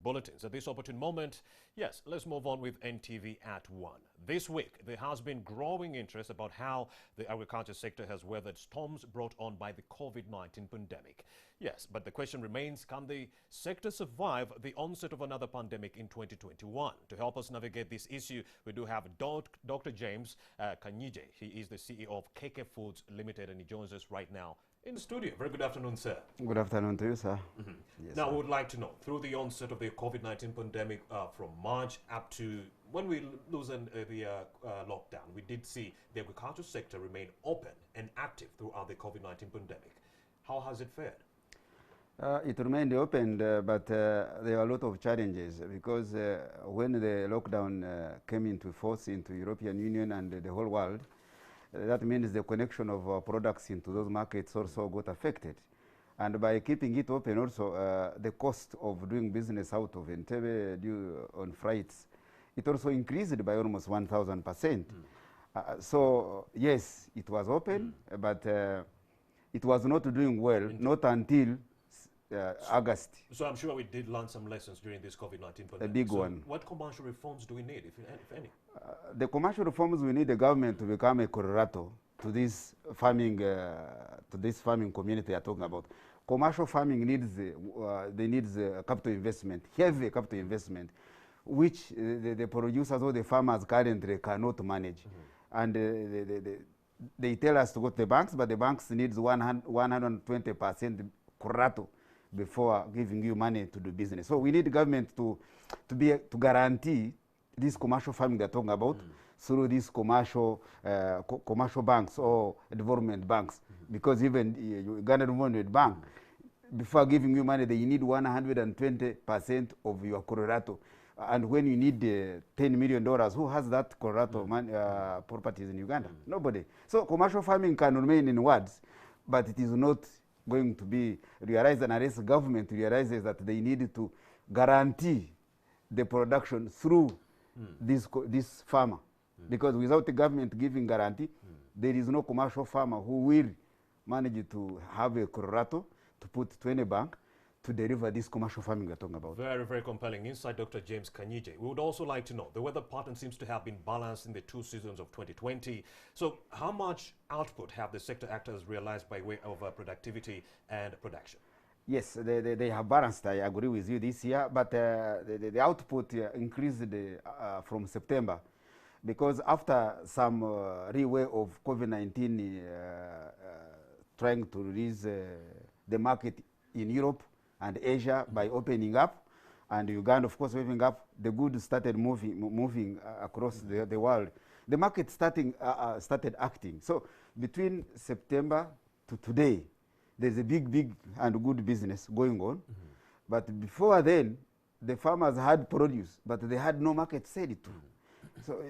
bulletins. At this opportune moment, yes, let's move on with NTV at 1. This week, there has been growing interest about how the agriculture sector has weathered storms brought on by the COVID-19 pandemic. Yes, but the question remains, can the sector survive the onset of another pandemic in 2021? To help us navigate this issue, we do have Dr. James Kanyije. He is the CEO of KK Foods Limited, and he joins us right now in the studio. Very good afternoon, sir. Good afternoon to you, sir. Yes, now, we would like to know, through the onset of the COVID-19 pandemic from March up to when we loosened the lockdown, we did see the agriculture sector remain open and active throughout the COVID-19 pandemic. How has it fared? It remained open, but there are a lot of challenges because when the lockdown came into force into European Union and the whole world, that means the connection of our products into those markets also got affected. And by keeping it open also, the cost of doing business out of Entebbe due on freights, it also increased by almost 1,000%. So yes, it was open, but it was not doing well, not until August. So I'm sure we did learn some lessons during this COVID-19 pandemic. A big one. What commercial reforms do we need, if any? The commercial reforms, we need the government to become a correlator to this farming community you're talking about. Commercial farming needs capital investment, heavy capital investment, which the producers or the farmers currently cannot manage. And they tell us to go to the banks, but the banks needs 120% correlator before giving you money to do business. So we need the government to guarantee this commercial farming they're talking about through these commercial banks or development banks. Because even Uganda Development Bank, before giving you money, they need 120% of your correlato. And when you need $10 million, who has that correlato properties in Uganda? Nobody. So commercial farming can remain in words, but it is not going to be realized unless the government realizes that they need to guarantee the production through this farmer. Because without the government giving guarantee, there is no commercial farmer who will manage to have a correlato to put to any bank to deliver this commercial farming we're talking about. Very, very compelling insight, Dr. James Kanyije. We would also like to know, the weather pattern seems to have been balanced in the two seasons of 2020. So how much output have the sector actors realized by way of productivity and production? Yes, they have balanced, I agree with you this year, but the output increased from September because after some leeway of COVID-19 trying to release the market in Europe and Asia by opening up, and Uganda, of course, opening up, the goods started moving across the world. The market started acting. So between September to today, there's a big and good business going on. But before then, the farmers had produce, but they had no market to sell it to. So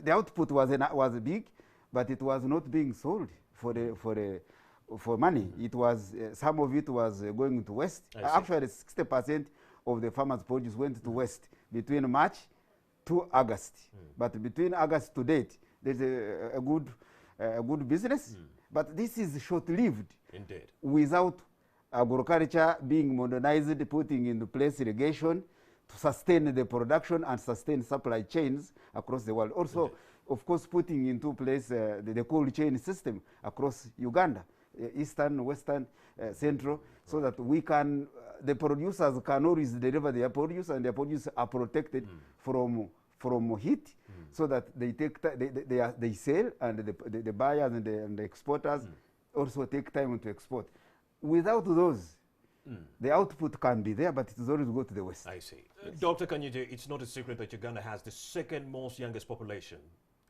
the output was big, but it was not being sold for money. It was some of it was going to West. Actually, 60% of the farmers' produce went to West between March to August. But between August to date, there's a good business. But this is short-lived. Indeed. Without agriculture being modernized, putting into place irrigation to sustain the production and sustain supply chains across the world. Also, of course, putting into place the cold chain system across Uganda. Eastern, Western, Central, so that we can, the producers can always deliver their produce and their produce are protected from heat, so that they sell and the buyers and the exporters also take time to export. Without those, the output can be there, but it's always go to the West. I see. Dr. Kanyije, it's not a secret that Uganda has the second most youngest population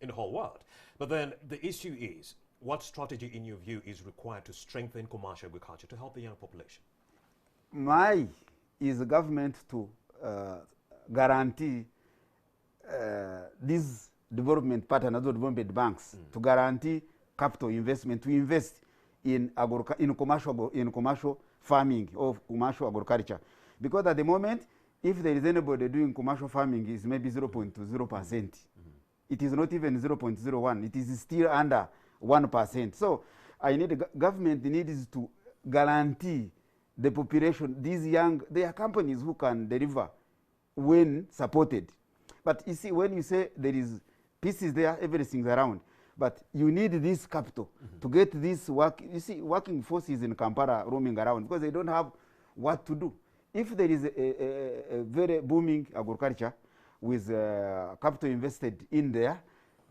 in the whole world. But then the issue is, what strategy, in your view, is required to strengthen commercial agriculture to help the young population? Is the government to guarantee these development partners, development banks, to guarantee capital investment, to invest in commercial farming or commercial agriculture. Because at the moment, if there is anybody doing commercial farming, is maybe 0.0%. It is not even 0.01. It is still under 1%. So I need government needs to guarantee the population, these young, there are companies who can deliver when supported. But you see, when you say there is peace is there, everything's around, but you need this capital to get this work. You see, working forces in Kampala roaming around because they don't have what to do. If there is a very booming agriculture with capital invested in there,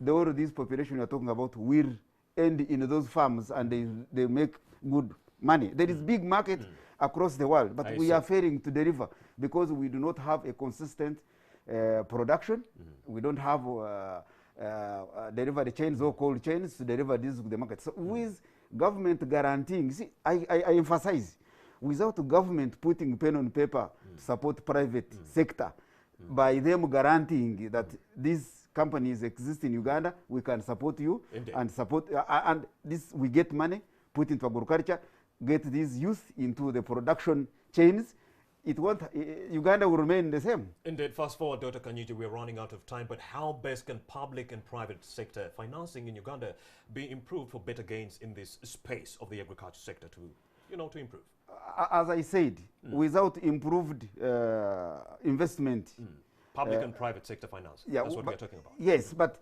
all these population you are talking about will end in those farms and they make good money. There is big market across the world, but we are failing to deliver because we do not have a consistent production. We don't have delivery chains or cold chains to deliver this to the market. So with government guaranteeing, see, I emphasize, without government putting pen on paper to support private sector, by them guaranteeing that these companies exist in Uganda, we can support you. Indeed. And support, and this we get money, put into agriculture, get these youth into the production chains. It won't, Uganda will remain the same. Indeed. Fast forward, Dr. Kanyije, we're running out of time, but how best can public and private sector financing in Uganda be improved for better gains in this space of the agriculture sector to, to improve? As I said, without improved investment, public and private sector finance. Yeah, that's what we're talking about. Yes, but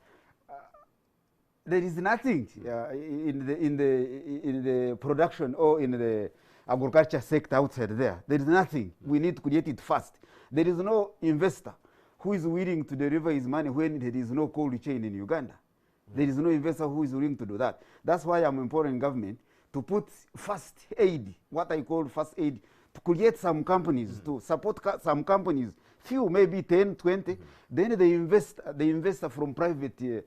there is nothing in the production or in the agriculture sector outside there. There is nothing. We need to create it fast. There is no investor who is willing to deliver his money when there is no cold chain in Uganda. There is no investor who is willing to do that. That's why I'm imploring government to put fast aid, what I call fast aid, to create some companies, to support some companies, few, maybe 10, 20, then they invest from private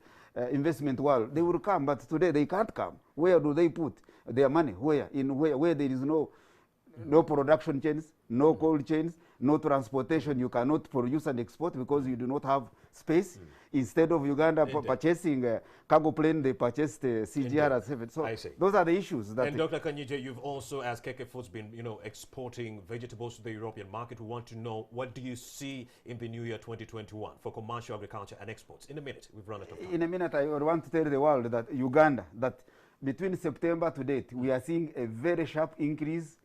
investment world. They will come, but today they can't come. Where do they put their money? Where? Where there is no production chains, no cold chains, no transportation. You cannot produce and export because you do not have space. Instead of Uganda purchasing a cargo plane, they purchased CGR-7. So those are the issues. And Dr. Kanyije, you've also, as KK Foods, been exporting vegetables to the European market. We want to know, what do you see in the new year 2021 for commercial agriculture and exports? In a minute, we've run out of time. In a minute, I want to tell the world that Uganda, that between September to date, we are seeing a very sharp increase,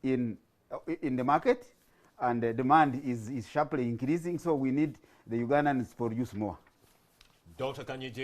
in the market, and the demand is sharply increasing. So we need the Ugandans to produce more. Dr. Kanyije.